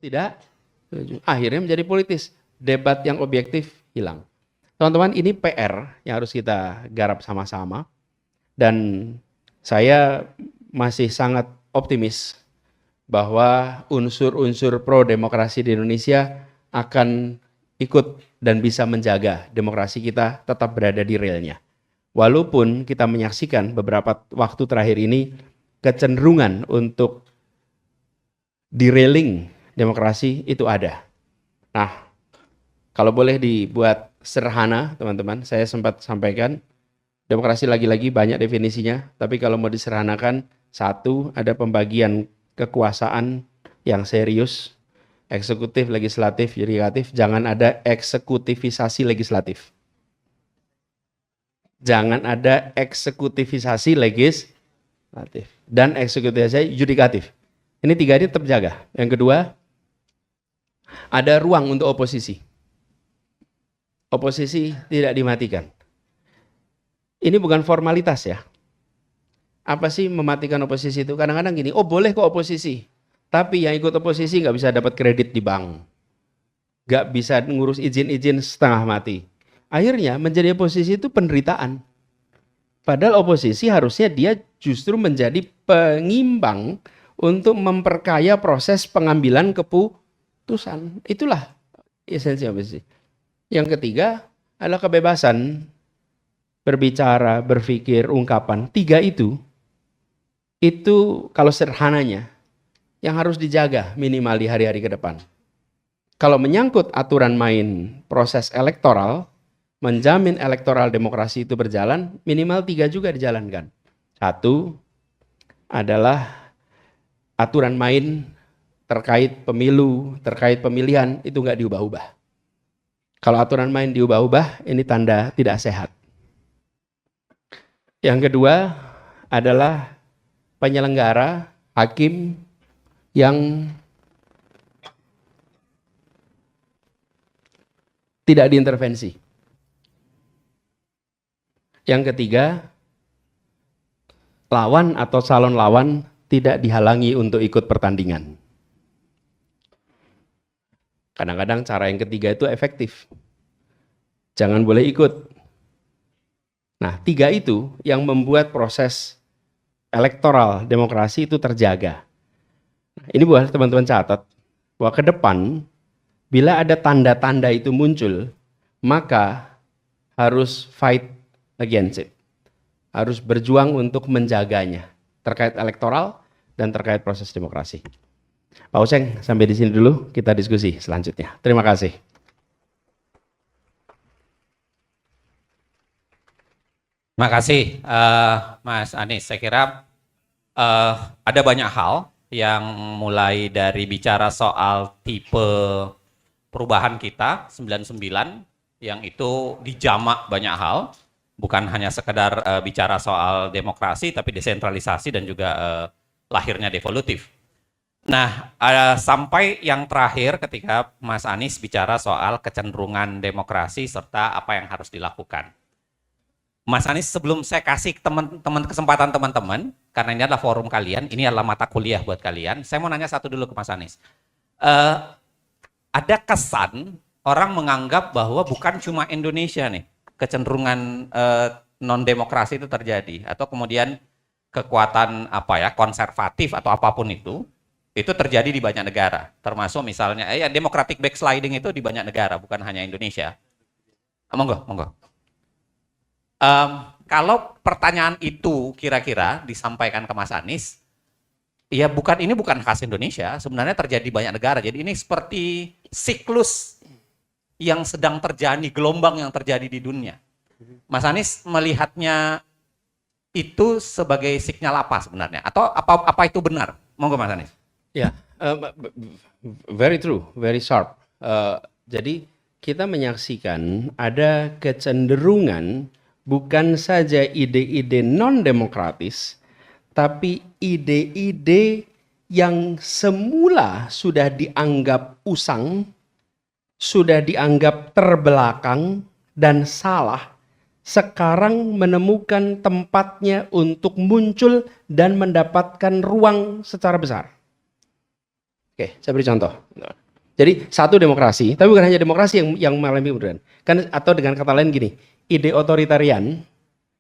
tidak setuju. Akhirnya menjadi politis. Debat yang objektif hilang. Teman-teman, ini PR yang harus kita garap sama-sama. Dan saya masih sangat optimis bahwa unsur-unsur pro-demokrasi di Indonesia akan ikut dan bisa menjaga demokrasi kita tetap berada di relnya. Walaupun kita menyaksikan beberapa waktu terakhir ini kecenderungan untuk derailing demokrasi itu ada. Nah, kalau boleh dibuat sederhana, teman-teman, saya sempat sampaikan, demokrasi lagi-lagi banyak definisinya, tapi kalau mau disederhanakan, satu, ada pembagian kekuasaan yang serius, eksekutif, legislatif, yudikatif, jangan ada eksekutifisasi legislatif. Jangan ada eksekutifisasi legislatif dan eksekutifisasi yudikatif. Ini tiga ini tetap jaga. Yang kedua, ada ruang untuk oposisi. Oposisi tidak dimatikan. Ini bukan formalitas ya. Apa sih mematikan oposisi itu? Kadang-kadang gini, oh boleh kok oposisi. Tapi yang ikut oposisi nggak bisa dapat kredit di bank. Nggak bisa ngurus izin-izin setengah mati. Akhirnya menjadi oposisi itu penderitaan. Padahal oposisi harusnya dia justru menjadi pengimbang untuk memperkaya proses pengambilan keputusan. Itulah esensi oposisi. Yang ketiga adalah kebebasan berbicara, berpikir, ungkapan. Tiga itu kalau sederhananya yang harus dijaga minimal di hari-hari ke depan. Kalau menyangkut aturan main proses elektoral, menjamin elektoral demokrasi itu berjalan, minimal tiga juga dijalankan. Satu adalah aturan main terkait pemilu, terkait pemilihan, itu nggak diubah-ubah. Kalau aturan main diubah-ubah, ini tanda tidak sehat. Yang kedua adalah penyelenggara, hakim yang tidak diintervensi. Yang ketiga, lawan atau calon lawan tidak dihalangi untuk ikut pertandingan. Kadang-kadang cara yang ketiga itu efektif. Jangan boleh ikut. Nah, tiga itu yang membuat proses elektoral demokrasi itu terjaga. Ini buat teman-teman catat, bahwa ke depan, bila ada tanda-tanda itu muncul, maka harus fight against it. Harus berjuang untuk menjaganya, terkait elektoral dan terkait proses demokrasi. Pak Useng, sampai di sini dulu, kita diskusi selanjutnya. Terima kasih. Terima kasih, Mas Anies. Saya kira ada banyak hal yang mulai dari bicara soal tipe perubahan kita 99 yang itu dijamak banyak hal, bukan hanya sekedar bicara soal demokrasi tapi desentralisasi dan juga lahirnya devolutif. Nah, sampai yang terakhir ketika Mas Anies bicara soal kecenderungan demokrasi serta apa yang harus dilakukan. Mas Anies, sebelum saya kasih kesempatan teman-teman, karena ini adalah forum kalian, ini adalah mata kuliah buat kalian, saya mau nanya satu dulu ke Mas Anies. Ada kesan orang menganggap bahwa bukan cuma Indonesia nih, kecenderungan non-demokrasi itu terjadi, atau kemudian kekuatan konservatif atau apapun itu terjadi di banyak negara, termasuk misalnya democratic backsliding itu di banyak negara, bukan hanya Indonesia. Monggo. Kalau pertanyaan itu kira-kira disampaikan ke Mas Anies, ya ini bukan khas Indonesia, sebenarnya terjadi di banyak negara. Jadi ini seperti siklus yang sedang terjadi, gelombang yang terjadi di dunia. Mas Anies melihatnya itu sebagai sinyal apa sebenarnya? Atau apa itu benar? Monggo Mas Anies. Ya, very true, very sharp. Jadi kita menyaksikan ada kecenderungan bukan saja ide-ide non-demokratis, tapi ide-ide yang semula sudah dianggap usang, sudah dianggap terbelakang dan salah, sekarang menemukan tempatnya untuk muncul dan mendapatkan ruang secara besar. Oke, saya beri contoh. Jadi satu demokrasi, tapi bukan hanya demokrasi yang mengalami perubahan. Kan atau dengan kata lain gini, ide otoritarian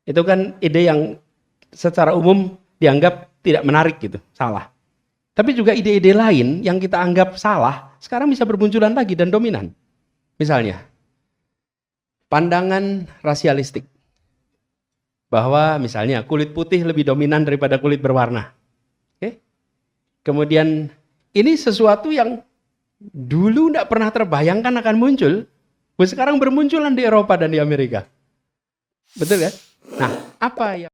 itu kan ide yang secara umum dianggap tidak menarik gitu, salah. Tapi juga ide-ide lain yang kita anggap salah, sekarang bisa bermunculan lagi dan dominan. Misalnya, pandangan rasialistik. Bahwa misalnya kulit putih lebih dominan daripada kulit berwarna. Oke? Kemudian ini sesuatu yang dulu tidak pernah terbayangkan akan muncul, sekarang bermunculan di Eropa dan di Amerika. Betul ya? Nah, apa yang